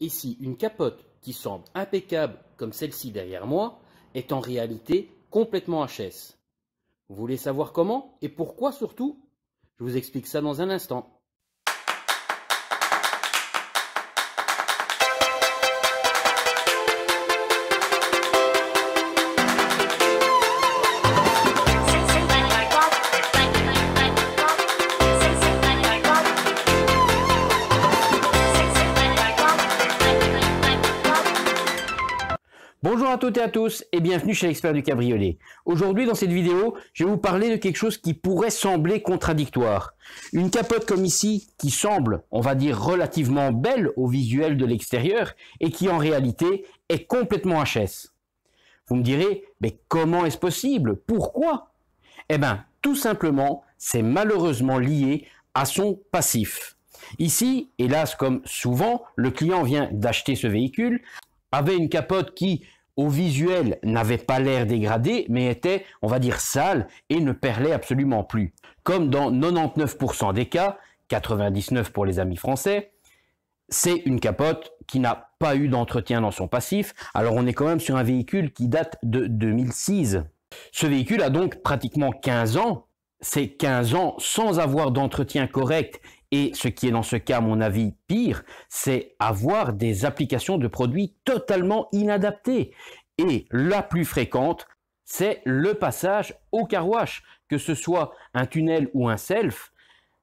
Et si une capote qui semble impeccable comme celle-ci derrière moi est en réalité complètement HS? Vous voulez savoir comment et pourquoi surtout? Je vous explique ça dans un instant. Bonjour à toutes et à tous et bienvenue chez l'expert du cabriolet. Aujourd'hui dans cette vidéo, je vais vous parler de quelque chose qui pourrait sembler contradictoire. Une capote comme ici qui semble, on va dire, relativement belle au visuel de l'extérieur et qui en réalité est complètement HS. Vous me direz, mais comment est-ce possible? Pourquoi? Eh bien, tout simplement, c'est malheureusement lié à son passif. Ici, hélas, comme souvent, le client vient d'acheter ce véhicule, avait une capote qui, au visuel, n'avait pas l'air dégradé, mais était, on va dire, sale et ne perlait absolument plus. Comme dans 99% des cas, 99 pour les amis français, c'est une capote qui n'a pas eu d'entretien dans son passif. Alors on est quand même sur un véhicule qui date de 2006. Ce véhicule a donc pratiquement 15 ans. C'est 15 ans sans avoir d'entretien correct. Et ce qui est dans ce cas, à mon avis, pire, c'est avoir des applications de produits totalement inadaptées. Et la plus fréquente, c'est le passage au car wash. Que ce soit un tunnel ou un self,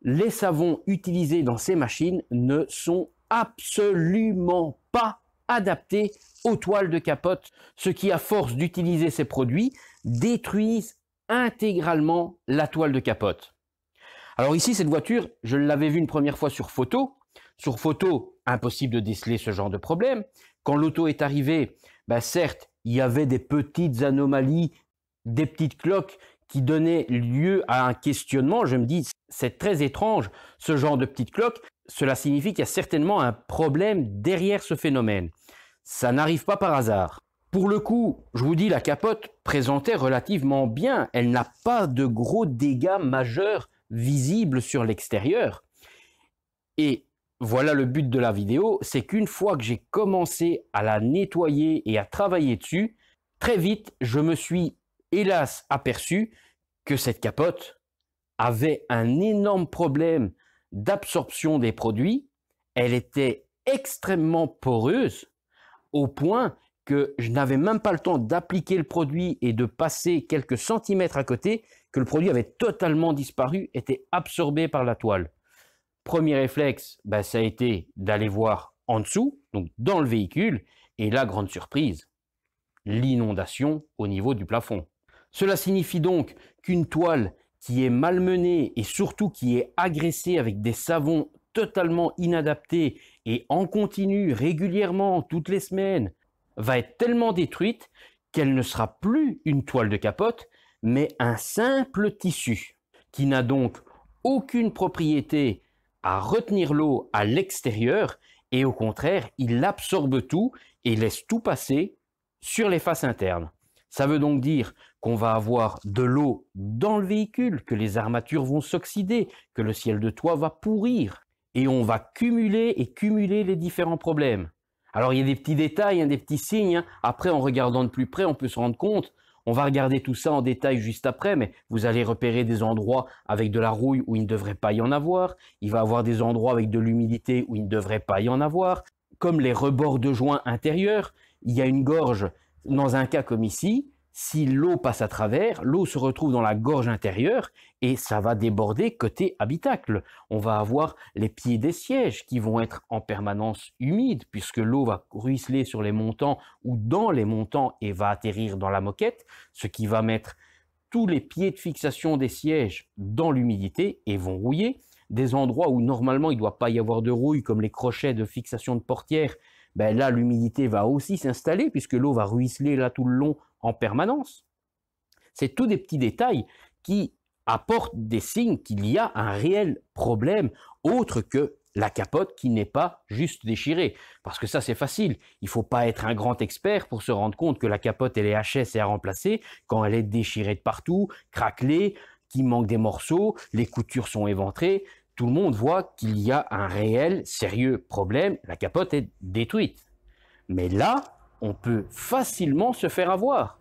les savons utilisés dans ces machines ne sont absolument pas adaptés aux toiles de capote, ce qui, à force d'utiliser ces produits, détruisent intégralement la toile de capote. Alors ici, cette voiture, je l'avais vue une première fois sur photo. Sur photo, impossible de déceler ce genre de problème. Quand l'auto est arrivée, certes, il y avait des petites anomalies, des petites cloques qui donnaient lieu à un questionnement. Je me dis, c'est très étrange, ce genre de petites cloques. Cela signifie qu'il y a certainement un problème derrière ce phénomène. Ça n'arrive pas par hasard. Pour le coup, je vous dis, la capote présentait relativement bien. Elle n'a pas de gros dégâts majeurs visible sur l'extérieur. Et voilà le but de la vidéo, c'est qu'une fois que j'ai commencé à la nettoyer et à travailler dessus, très vite, je me suis hélas aperçu que cette capote avait un énorme problème d'absorption des produits. Elle était extrêmement poreuse au point que je n'avais même pas le temps d'appliquer le produit et de passer quelques centimètres à côté, que le produit avait totalement disparu, était absorbé par la toile. Premier réflexe, ça a été d'aller voir en dessous, donc dans le véhicule, et la grande surprise, l'inondation au niveau du plafond. Cela signifie donc qu'une toile qui est malmenée et surtout qui est agressée avec des savons totalement inadaptés et en continu, régulièrement, toutes les semaines, va être tellement détruite qu'elle ne sera plus une toile de capote, mais un simple tissu qui n'a donc aucune propriété à retenir l'eau à l'extérieur et au contraire, il absorbe tout et laisse tout passer sur les faces internes. Ça veut donc dire qu'on va avoir de l'eau dans le véhicule, que les armatures vont s'oxyder, que le ciel de toit va pourrir et on va cumuler et cumuler les différents problèmes. Alors il y a des petits détails, des petits signes. Après, en regardant de plus près, on peut se rendre compte. On va regarder tout ça en détail juste après, mais vous allez repérer des endroits avec de la rouille où il ne devrait pas y en avoir. Il va y avoir des endroits avec de l'humidité où il ne devrait pas y en avoir. Comme les rebords de joints intérieurs, il y a une gorge. Dans un cas comme ici, si l'eau passe à travers, l'eau se retrouve dans la gorge intérieure et ça va déborder côté habitacle. On va avoir les pieds des sièges qui vont être en permanence humides puisque l'eau va ruisseler sur les montants ou dans les montants et va atterrir dans la moquette, ce qui va mettre tous les pieds de fixation des sièges dans l'humidité et vont rouiller. Des endroits où normalement il ne doit pas y avoir de rouille comme les crochets de fixation de portière, là l'humidité va aussi s'installer puisque l'eau va ruisseler là tout le long en permanence. C'est tous des petits détails qui apportent des signes qu'il y a un réel problème autre que la capote qui n'est pas juste déchirée. Parce que ça c'est facile, il ne faut pas être un grand expert pour se rendre compte que la capote elle est HS et à remplacer quand elle est déchirée de partout, craquelée, qu'il manque des morceaux, les coutures sont éventrées. tout le monde voit qu'il y a un réel, sérieux problème, la capote est détruite. Mais là, on peut facilement se faire avoir.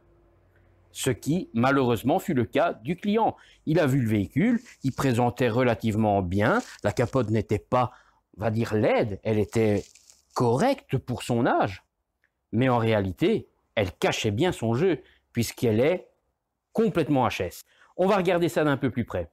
Ce qui, malheureusement, fut le cas du client. Il a vu le véhicule, il présentait relativement bien, la capote n'était pas, on va dire, laide, elle était correcte pour son âge. Mais en réalité, elle cachait bien son jeu, puisqu'elle est complètement HS. On va regarder ça d'un peu plus près.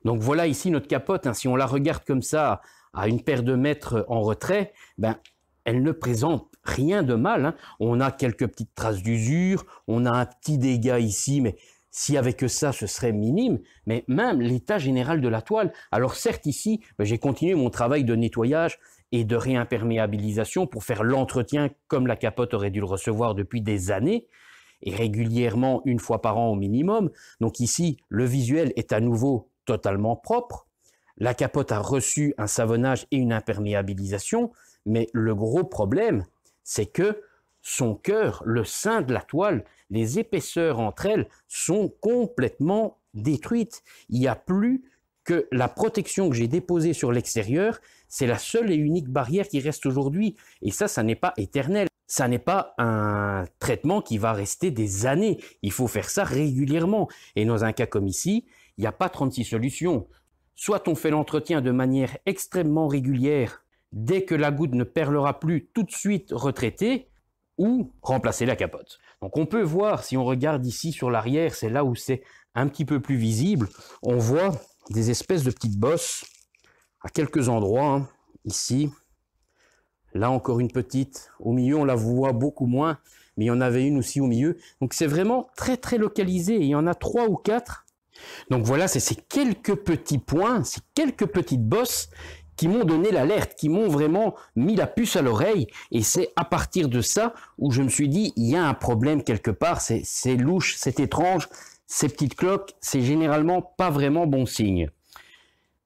Donc voilà ici notre capote, hein. Si on la regarde comme ça, à une paire de mètres en retrait, ben, elle ne présente rien de mal, hein. On a quelques petites traces d'usure, on a un petit dégât ici, mais s'il n'y avait que ça, ce serait minime. Mais même l'état général de la toile, alors certes ici, ben, j'ai continué mon travail de nettoyage et de réimperméabilisation pour faire l'entretien comme la capote aurait dû le recevoir depuis des années, et régulièrement une fois par an au minimum. Donc ici, le visuel est à nouveau totalement propre. La capote a reçu un savonnage et une imperméabilisation, mais le gros problème, c'est que son cœur, le sein de la toile, les épaisseurs entre elles sont complètement détruites. Il n'y a plus que la protection que j'ai déposée sur l'extérieur, c'est la seule et unique barrière qui reste aujourd'hui. Et ça n'est pas éternel. Ça n'est pas un traitement qui va rester des années. Il faut faire ça régulièrement. Et dans un cas comme ici, il n'y a pas 36 solutions. Soit on fait l'entretien de manière extrêmement régulière, dès que la goutte ne perlera plus, tout de suite retraiter, ou remplacer la capote. Donc on peut voir, si on regarde ici sur l'arrière, c'est là où c'est un petit peu plus visible, on voit des espèces de petites bosses à quelques endroits, hein. Ici, là encore une petite, au milieu on la voit beaucoup moins, mais il y en avait une aussi au milieu. Donc c'est vraiment très très localisé, il y en a 3 ou 4. Donc voilà, c'est ces quelques petits points, ces quelques petites bosses qui m'ont donné l'alerte, qui m'ont vraiment mis la puce à l'oreille. Et c'est à partir de ça où je me suis dit, il y a un problème quelque part, c'est louche, c'est étrange, ces petites cloques, c'est généralement pas vraiment bon signe.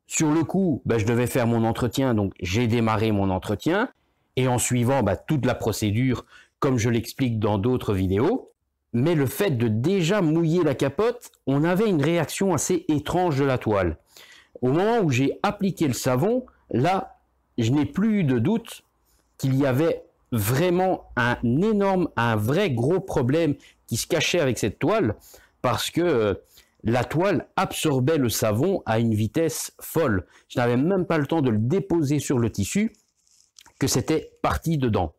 Sur le coup, je devais faire mon entretien, donc j'ai démarré mon entretien. Et en suivant toute la procédure, comme je l'explique dans d'autres vidéos, mais le fait de déjà mouiller la capote, on avait une réaction assez étrange de la toile. Au moment où j'ai appliqué le savon, là, je n'ai plus eu de doute qu'il y avait vraiment un vrai gros problème qui se cachait avec cette toile, parce que la toile absorbait le savon à une vitesse folle. Je n'avais même pas le temps de le déposer sur le tissu, que c'était parti dedans.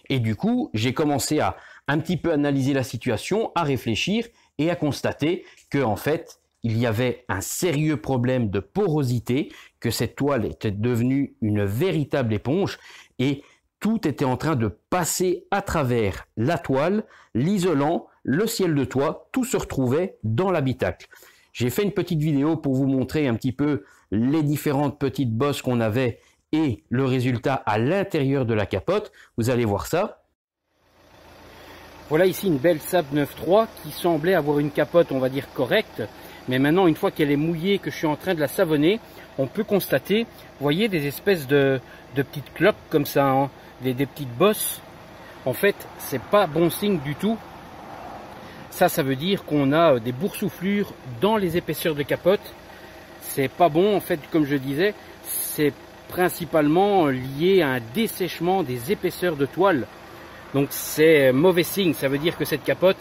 Et du coup, j'ai commencé à un petit peu analyser la situation, à réfléchir et à constater que en fait, il y avait un sérieux problème de porosité, que cette toile était devenue une véritable éponge et tout était en train de passer à travers la toile, l'isolant, le ciel de toit, tout se retrouvait dans l'habitacle. J'ai fait une petite vidéo pour vous montrer un petit peu les différentes petites bosses qu'on avait et le résultat à l'intérieur de la capote. Vous allez voir ça. Voilà ici une belle Saab 9.3 qui semblait avoir une capote, on va dire, correcte. Mais maintenant, une fois qu'elle est mouillée, que je suis en train de la savonner, on peut constater, vous voyez, des espèces de petites cloques comme ça, hein, des petites bosses. En fait, c'est pas bon signe du tout. Ça veut dire qu'on a des boursouflures dans les épaisseurs de capote. C'est pas bon, en fait, comme je disais, c'est principalement lié à un dessèchement des épaisseurs de toile. Donc c'est mauvais signe, ça veut dire que cette capote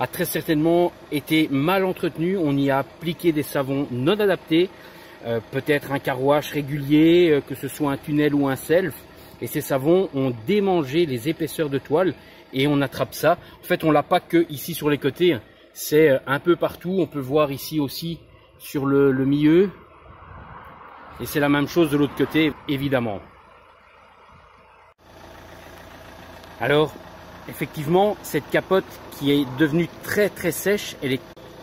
a très certainement été mal entretenue, on y a appliqué des savons non adaptés, peut-être un carrouage régulier, que ce soit un tunnel ou un self, et ces savons ont démangé les épaisseurs de toile et on attrape ça. En fait, on l'a pas que ici sur les côtés, c'est un peu partout, on peut voir ici aussi sur le milieu, et c'est la même chose de l'autre côté, évidemment. Alors, effectivement, cette capote qui est devenue très très sèche,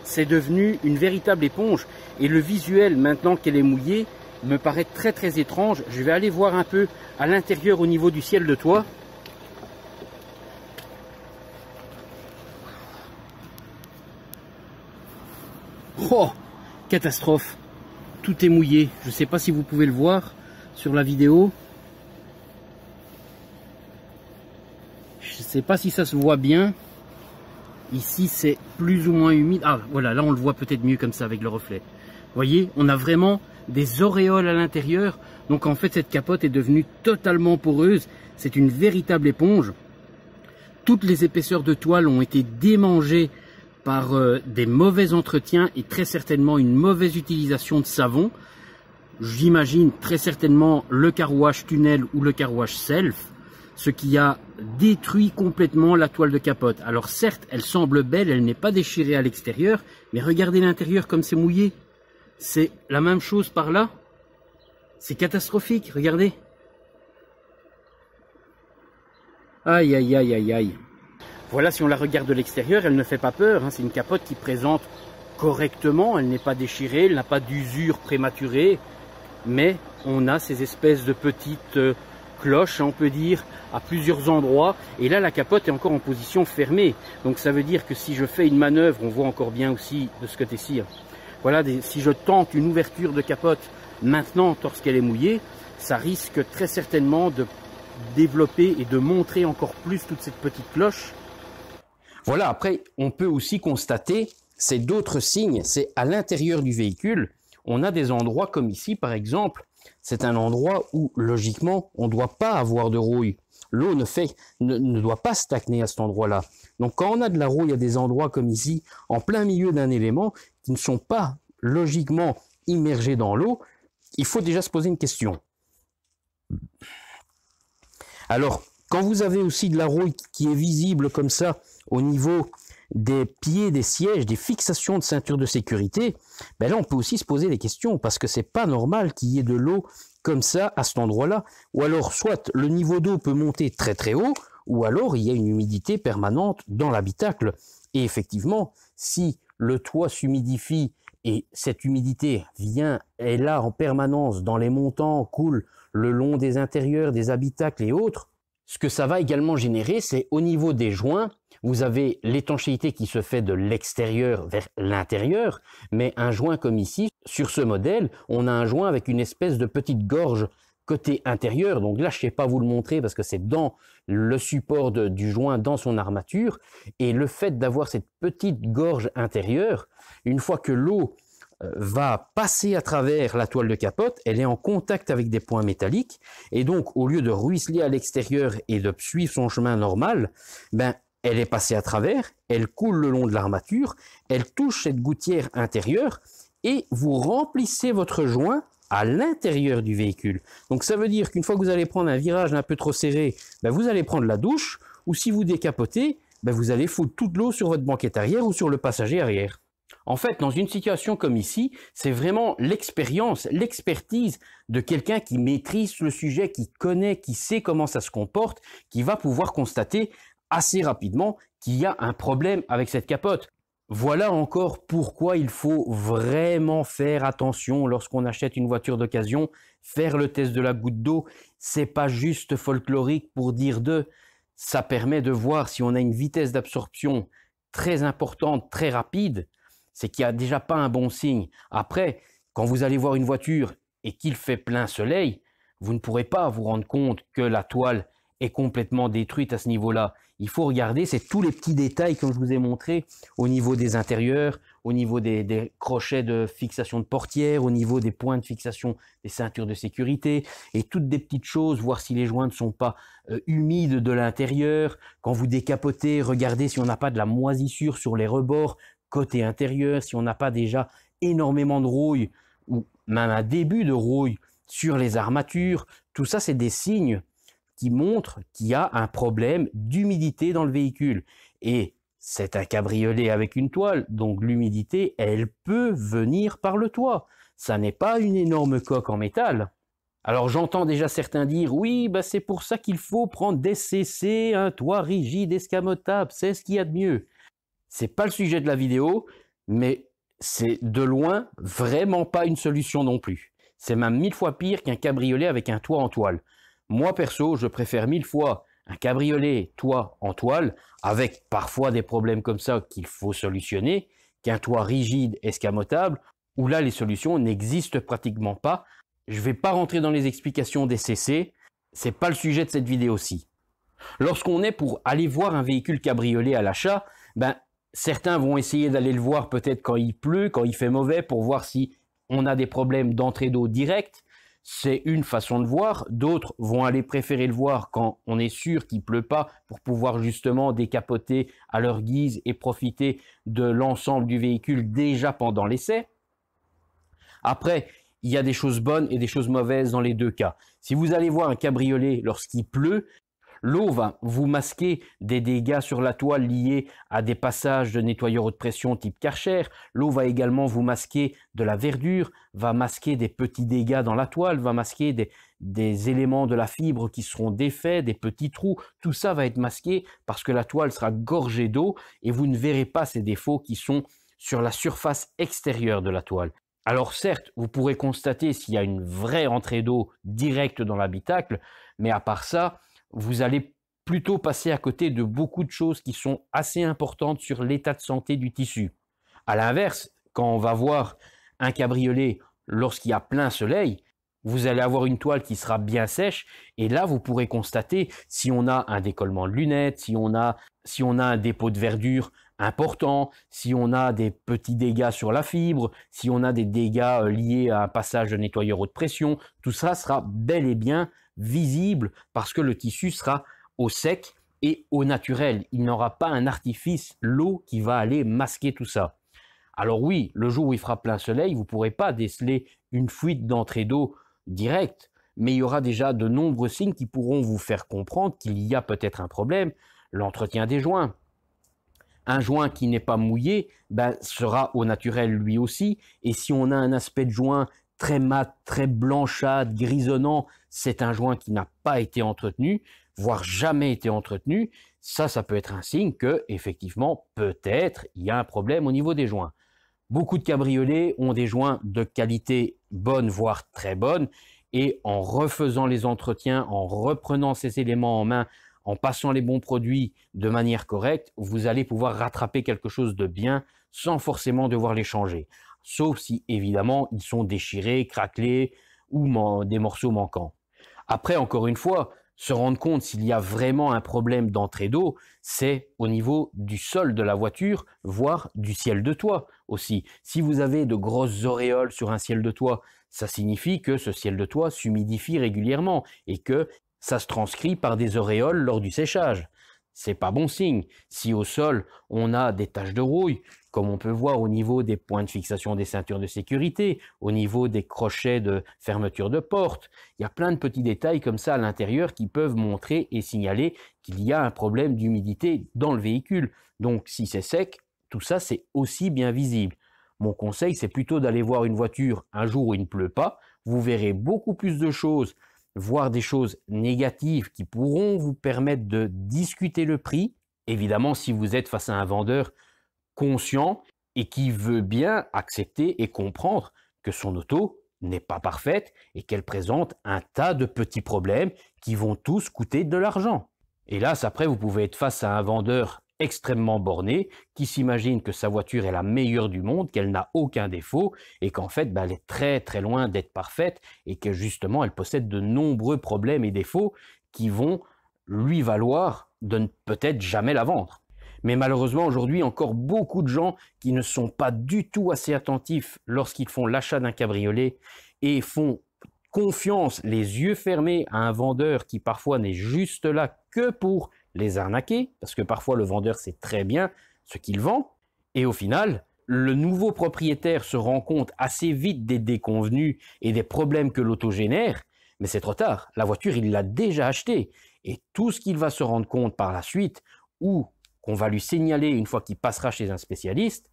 c'est devenu une véritable éponge. Et le visuel, maintenant qu'elle est mouillée, me paraît très très étrange. Je vais aller voir un peu à l'intérieur au niveau du ciel de toit. Oh, catastrophe! Tout est mouillé. Je ne sais pas si vous pouvez le voir sur la vidéo. Je ne sais pas si ça se voit bien. Ici, c'est plus ou moins humide. Ah, voilà, là, on le voit peut-être mieux comme ça avec le reflet. Vous voyez, on a vraiment des auréoles à l'intérieur. Donc en fait cette capote est devenue totalement poreuse. C'est une véritable éponge. Toutes les épaisseurs de toile ont été démangées par des mauvais entretiens et très certainement une mauvaise utilisation de savon. J'imagine très certainement le car wash tunnel ou le car wash self, ce qui a détruit complètement la toile de capote. Alors certes, elle semble belle, elle n'est pas déchirée à l'extérieur, mais regardez l'intérieur comme c'est mouillé. C'est la même chose par là. C'est catastrophique, regardez. Aïe, aïe, aïe, aïe, aïe. Voilà, si on la regarde de l'extérieur, elle ne fait pas peur, hein. C'est une capote qui présente correctement, elle n'est pas déchirée, elle n'a pas d'usure prématurée, mais on a ces espèces de petites cloches, on peut dire, à plusieurs endroits. Et là, la capote est encore en position fermée. Donc ça veut dire que si je fais une manœuvre, on voit encore bien aussi de ce côté-ci. Voilà, si je tente une ouverture de capote maintenant, lorsqu'elle est mouillée, ça risque très certainement de développer et de montrer encore plus toute cette petite cloche. Voilà, après, on peut aussi constater, c'est d'autres signes, c'est à l'intérieur du véhicule. On a des endroits comme ici, par exemple, c'est un endroit où, logiquement, on ne doit pas avoir de rouille. L'eau ne doit pas stagner à cet endroit-là. Donc, quand on a de la rouille à des endroits comme ici, en plein milieu d'un élément, qui ne sont pas logiquement immergés dans l'eau, il faut déjà se poser une question. Alors, quand vous avez aussi de la rouille qui est visible comme ça, au niveau des pieds des sièges, des fixations de ceinture de sécurité, ben là on peut aussi se poser des questions parce que c'est pas normal qu'il y ait de l'eau comme ça à cet endroit-là. Ou alors soit le niveau d'eau peut monter très très haut, ou alors il y a une humidité permanente dans l'habitacle. Et effectivement, si le toit s'humidifie et cette humidité est là en permanence dans les montants, coule le long des intérieurs, des habitacles et autres, ce que ça va également générer, c'est au niveau des joints, vous avez l'étanchéité qui se fait de l'extérieur vers l'intérieur, mais un joint comme ici, sur ce modèle, on a un joint avec une espèce de petite gorge côté intérieur. Donc là, je ne sais pas vous le montrer parce que c'est dans le support du joint, dans son armature. Et le fait d'avoir cette petite gorge intérieure, une fois que l'eau va passer à travers la toile de capote, elle est en contact avec des points métalliques, et donc au lieu de ruisseler à l'extérieur et de suivre son chemin normal, ben, elle est passée à travers, elle coule le long de l'armature, elle touche cette gouttière intérieure, et vous remplissez votre joint à l'intérieur du véhicule. Donc ça veut dire qu'une fois que vous allez prendre un virage un peu trop serré, ben, vous allez prendre la douche, ou si vous décapotez, ben, vous allez foutre toute l'eau sur votre banquette arrière ou sur le passager arrière. En fait, dans une situation comme ici, c'est vraiment l'expérience, l'expertise de quelqu'un qui maîtrise le sujet, qui connaît, qui sait comment ça se comporte, qui va pouvoir constater assez rapidement qu'il y a un problème avec cette capote. Voilà encore pourquoi il faut vraiment faire attention lorsqu'on achète une voiture d'occasion, faire le test de la goutte d'eau. C'est pas juste folklorique pour dire ça permet de voir si on a une vitesse d'absorption très importante, très rapide. C'est qu'il n'y a déjà pas un bon signe. Après, quand vous allez voir une voiture et qu'il fait plein soleil, vous ne pourrez pas vous rendre compte que la toile est complètement détruite à ce niveau-là. Il faut regarder, c'est tous les petits détails comme je vous ai montré, au niveau des intérieurs, au niveau des crochets de fixation de portière, au niveau des points de fixation des ceintures de sécurité, et toutes des petites choses, voir si les joints ne sont pas humides de l'intérieur. Quand vous décapotez, regardez si on n'a pas de la moisissure sur les rebords, côté intérieur, si on n'a pas déjà énormément de rouille ou même un début de rouille sur les armatures. Tout ça, c'est des signes qui montrent qu'il y a un problème d'humidité dans le véhicule. Et c'est un cabriolet avec une toile, donc l'humidité, elle peut venir par le toit. Ça n'est pas une énorme coque en métal. Alors j'entends déjà certains dire, oui, bah c'est pour ça qu'il faut prendre des CC, un toit rigide, escamotable, c'est ce qu'il y a de mieux. C'est pas le sujet de la vidéo, mais c'est de loin vraiment pas une solution non plus. C'est même 1000 fois pire qu'un cabriolet avec un toit en toile. Moi perso, je préfère 1000 fois un cabriolet toit en toile, avec parfois des problèmes comme ça qu'il faut solutionner, qu'un toit rigide escamotable, où là les solutions n'existent pratiquement pas. Je ne vais pas rentrer dans les explications des CC, c'est pas le sujet de cette vidéo-ci. Lorsqu'on est pour aller voir un véhicule cabriolet à l'achat, ben certains vont essayer d'aller le voir peut-être quand il pleut, quand il fait mauvais, pour voir si on a des problèmes d'entrée d'eau directe, c'est une façon de voir. D'autres vont aller préférer le voir quand on est sûr qu'il ne pleut pas pour pouvoir justement décapoter à leur guise et profiter de l'ensemble du véhicule déjà pendant l'essai. Après, il y a des choses bonnes et des choses mauvaises dans les deux cas. Si vous allez voir un cabriolet lorsqu'il pleut, l'eau va vous masquer des dégâts sur la toile liés à des passages de nettoyeur haute pression type Karcher. L'eau va également vous masquer de la verdure, va masquer des petits dégâts dans la toile, va masquer des éléments de la fibre qui seront défaits, des petits trous. Tout ça va être masqué parce que la toile sera gorgée d'eau et vous ne verrez pas ces défauts qui sont sur la surface extérieure de la toile. Alors certes, vous pourrez constater s'il y a une vraie entrée d'eau directe dans l'habitacle, mais à part ça, vous allez plutôt passer à côté de beaucoup de choses qui sont assez importantes sur l'état de santé du tissu. À l'inverse, quand on va voir un cabriolet lorsqu'il y a plein soleil, vous allez avoir une toile qui sera bien sèche et là vous pourrez constater si on a un décollement de lunettes, si on a un dépôt de verdure important, si on a des petits dégâts sur la fibre, si on a des dégâts liés à un passage de nettoyeur haute pression, tout ça sera bel et bien visible parce que le tissu sera au sec et au naturel. Il n'aura pas un artifice, l'eau, qui va aller masquer tout ça. Alors oui, le jour où il fera plein soleil, vous ne pourrez pas déceler une fuite d'entrée d'eau directe, mais il y aura déjà de nombreux signes qui pourront vous faire comprendre qu'il y a peut-être un problème. L'entretien des joints. Un joint qui n'est pas mouillé sera au naturel lui aussi, et si on a un aspect de joint très mat, très blanchâtre, grisonnant, c'est un joint qui n'a pas été entretenu, voire jamais été entretenu. Ça peut être un signe que, effectivement, peut-être il y a un problème au niveau des joints. Beaucoup de cabriolets ont des joints de qualité bonne, voire très bonne, et en refaisant les entretiens, en reprenant ces éléments en main, en passant les bons produits de manière correcte, vous allez pouvoir rattraper quelque chose de bien sans forcément devoir les changer. Sauf si, évidemment, ils sont déchirés, craquelés ou des morceaux manquants. Après, encore une fois, se rendre compte s'il y a vraiment un problème d'entrée d'eau, c'est au niveau du sol de la voiture, voire du ciel de toit aussi. Si vous avez de grosses auréoles sur un ciel de toit, ça signifie que ce ciel de toit s'humidifie régulièrement et que ça se transcrit par des auréoles lors du séchage. C'est pas bon signe. Si au sol, on a des taches de rouille, comme on peut voir au niveau des points de fixation des ceintures de sécurité, au niveau des crochets de fermeture de porte, il y a plein de petits détails comme ça à l'intérieur qui peuvent montrer et signaler qu'il y a un problème d'humidité dans le véhicule. Donc si c'est sec, tout ça c'est aussi bien visible. Mon conseil, c'est plutôt d'aller voir une voiture un jour où il ne pleut pas. Vous verrez beaucoup plus de choses, voire des choses négatives qui pourront vous permettre de discuter le prix. Évidemment, si vous êtes face à un vendeur conscient et qui veut bien accepter et comprendre que son auto n'est pas parfaite et qu'elle présente un tas de petits problèmes qui vont tous coûter de l'argent. Hélas, après, vous pouvez être face à un vendeur extrêmement borné qui s'imagine que sa voiture est la meilleure du monde, qu'elle n'a aucun défaut et qu'en fait elle est très très loin d'être parfaite et que justement elle possède de nombreux problèmes et défauts qui vont lui valoir de ne peut-être jamais la vendre. Mais malheureusement aujourd'hui encore beaucoup de gens qui ne sont pas du tout assez attentifs lorsqu'ils font l'achat d'un cabriolet et font confiance les yeux fermés à un vendeur qui parfois n'est juste là que pour les arnaquer, parce que parfois le vendeur sait très bien ce qu'il vend, et au final, le nouveau propriétaire se rend compte assez vite des déconvenus et des problèmes que l'auto génère, mais c'est trop tard, la voiture il l'a déjà achetée, et tout ce qu'il va se rendre compte par la suite, ou qu'on va lui signaler une fois qu'il passera chez un spécialiste,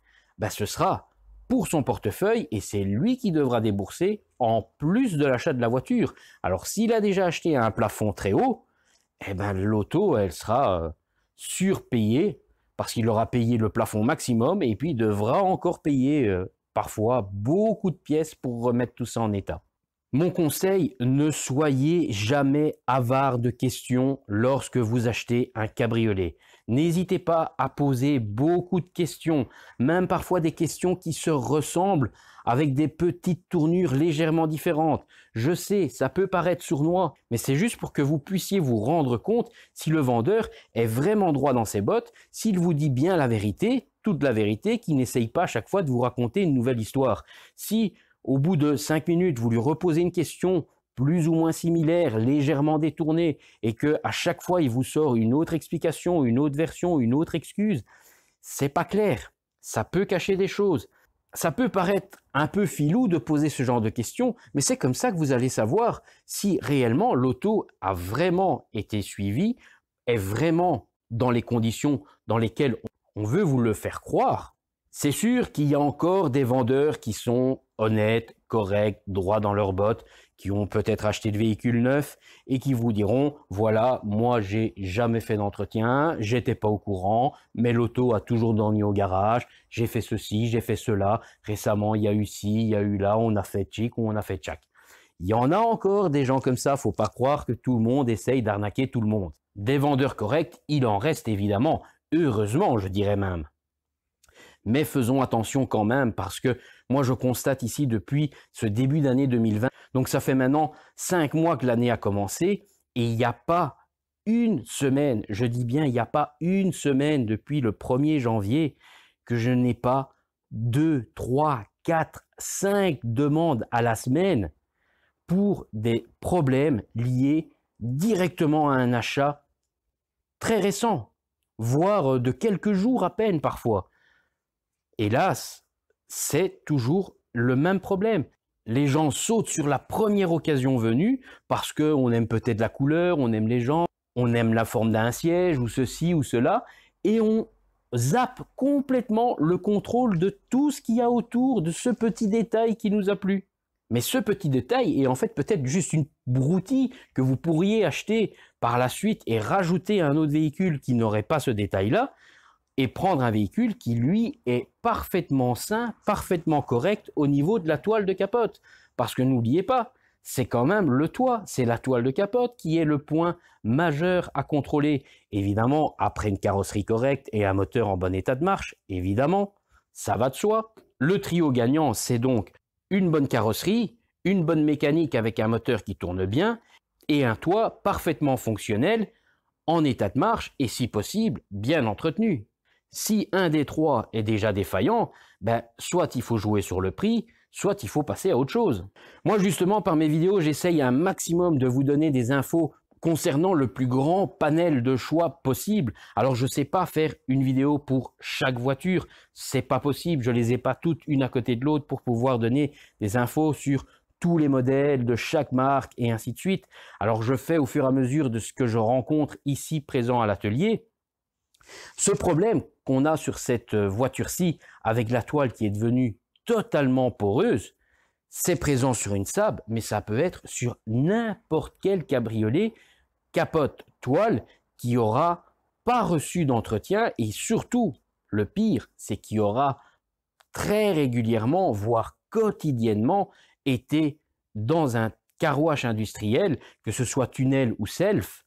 ce sera pour son portefeuille, et c'est lui qui devra débourser en plus de l'achat de la voiture. Alors s'il a déjà acheté à un plafond très haut, l'auto, elle sera surpayée parce qu'il aura payé le plafond maximum et puis il devra encore payer parfois beaucoup de pièces pour remettre tout ça en état. Mon conseil, ne soyez jamais avare de questions lorsque vous achetez un cabriolet. N'hésitez pas à poser beaucoup de questions, même parfois des questions qui se ressemblent avec des petites tournures légèrement différentes. Je sais, ça peut paraître sournois, mais c'est juste pour que vous puissiez vous rendre compte si le vendeur est vraiment droit dans ses bottes, s'il vous dit bien la vérité, toute la vérité, qu'il n'essaye pas à chaque fois de vous raconter une nouvelle histoire. Si au bout de 5 minutes, vous lui reposez une question plus ou moins similaire, légèrement détournée, et que à chaque fois il vous sort une autre explication, une autre version, une autre excuse, c'est pas clair. Ça peut cacher des choses. Ça peut paraître un peu filou de poser ce genre de questions, mais c'est comme ça que vous allez savoir si réellement l'auto a vraiment été suivie, est vraiment dans les conditions dans lesquelles on veut vous le faire croire. C'est sûr qu'il y a encore des vendeurs qui sont honnêtes, corrects, droits dans leurs bottes, qui ont peut-être acheté de véhicules neufs et qui vous diront « Voilà, moi j'ai jamais fait d'entretien, j'étais pas au courant, mais l'auto a toujours dormi au garage, j'ai fait ceci, j'ai fait cela, récemment il y a eu ci, il y a eu là, on a fait tchic ou on a fait tchac. » Il y en a encore des gens comme ça, faut pas croire que tout le monde essaye d'arnaquer tout le monde. Des vendeurs corrects, il en reste évidemment, heureusement je dirais même. Mais faisons attention quand même parce que moi je constate ici depuis ce début d'année 2020, donc ça fait maintenant 5 mois que l'année a commencé et il n'y a pas une semaine, je dis bien il n'y a pas une semaine depuis le 1er janvier que je n'ai pas 2, 3, 4, 5 demandes à la semaine pour des problèmes liés directement à un achat très récent, voire de quelques jours à peine parfois. Hélas, c'est toujours le même problème. Les gens sautent sur la première occasion venue parce qu'on aime peut-être la couleur, on aime les gens, on aime la forme d'un siège ou ceci ou cela et on zappe complètement le contrôle de tout ce qu'il y a autour de ce petit détail qui nous a plu. Mais ce petit détail est en fait peut-être juste une broutille que vous pourriez acheter par la suite et rajouter à un autre véhicule qui n'aurait pas ce détail-là et prendre un véhicule qui, lui, est parfaitement sain, parfaitement correct au niveau de la toile de capote. Parce que n'oubliez pas, c'est quand même le toit, c'est la toile de capote qui est le point majeur à contrôler. Évidemment, après une carrosserie correcte et un moteur en bon état de marche, évidemment, ça va de soi. Le trio gagnant, c'est donc une bonne carrosserie, une bonne mécanique avec un moteur qui tourne bien et un toit parfaitement fonctionnel, en état de marche et si possible, bien entretenu. Si un des trois est déjà défaillant, ben, soit il faut jouer sur le prix, soit il faut passer à autre chose. Moi justement, par mes vidéos, j'essaye un maximum de vous donner des infos concernant le plus grand panel de choix possible. Alors je ne sais pas faire une vidéo pour chaque voiture, c'est pas possible, je les ai pas toutes une à côté de l'autre pour pouvoir donner des infos sur tous les modèles de chaque marque et ainsi de suite. Alors je fais au fur et à mesure de ce que je rencontre ici présent à l'atelier. Ce problème qu'on a sur cette voiture-ci, avec la toile qui est devenue totalement poreuse, c'est présent sur une Saab, mais ça peut être sur n'importe quel cabriolet, capote, toile, qui aura pas reçu d'entretien et surtout, le pire, c'est qu'il aura très régulièrement, voire quotidiennement, été dans un carouage industriel, que ce soit tunnel ou self.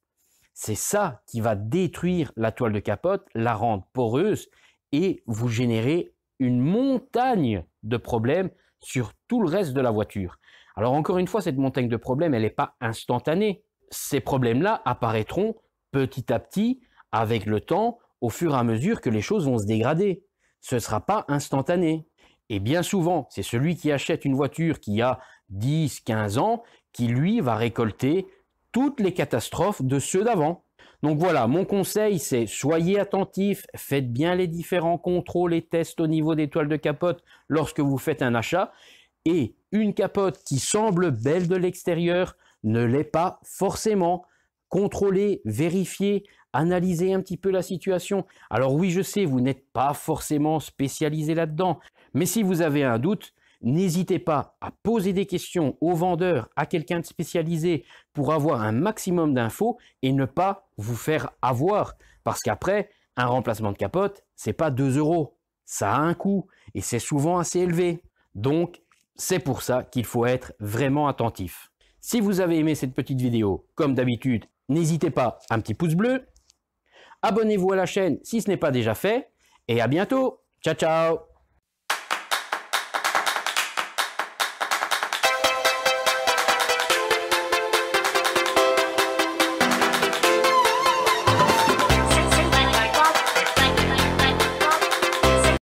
C'est ça qui va détruire la toile de capote, la rendre poreuse et vous générer une montagne de problèmes sur tout le reste de la voiture. Alors encore une fois, cette montagne de problèmes, elle n'est pas instantanée. Ces problèmes-là apparaîtront petit à petit avec le temps, au fur et à mesure que les choses vont se dégrader. Ce ne sera pas instantané. Et bien souvent, c'est celui qui achète une voiture qui a 10, 15 ans qui, lui, va récolter toutes les catastrophes de ceux d'avant. Donc voilà, mon conseil, c'est soyez attentifs, faites bien les différents contrôles et tests au niveau des toiles de capote lorsque vous faites un achat. Et une capote qui semble belle de l'extérieur ne l'est pas forcément. Contrôlez, vérifiez, analysez un petit peu la situation. Alors oui, je sais, vous n'êtes pas forcément spécialisé là-dedans, mais si vous avez un doute, n'hésitez pas à poser des questions aux vendeurs, à quelqu'un de spécialisé pour avoir un maximum d'infos et ne pas vous faire avoir. Parce qu'après, un remplacement de capote, c'est pas 2 €. Ça a un coût et c'est souvent assez élevé. Donc, c'est pour ça qu'il faut être vraiment attentif. Si vous avez aimé cette petite vidéo, comme d'habitude, n'hésitez pas à un petit pouce bleu. Abonnez-vous à la chaîne si ce n'est pas déjà fait. Et à bientôt. Ciao, ciao!